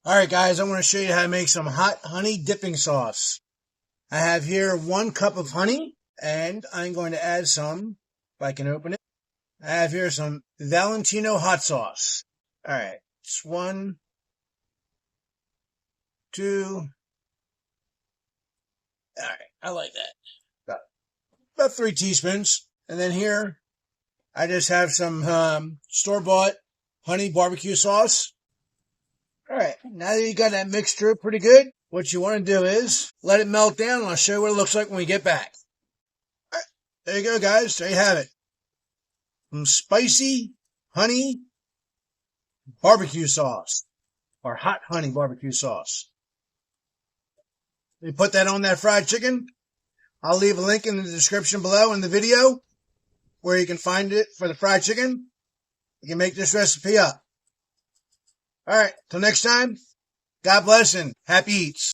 Alright guys, I want to show you how to make some hot honey dipping sauce. I have here 1 cup of honey, and I'm going to add some, if I can open it. I have here some Valentino hot sauce. Alright, it's 1, 2, alright, I like that. About 3 teaspoons. And then here, I just have some store-bought honey barbecue sauce. Alright, now that you got that mixture pretty good, what you want to do is let it melt down, and I'll show you what it looks like when we get back. Alright, there you go guys, there you have it. Some spicy honey barbecue sauce, or hot honey barbecue sauce. We put that on that fried chicken. I'll leave a link in the description below in the video where you can find it for the fried chicken. You can make this recipe up. Alright, till next time, God bless and happy eats.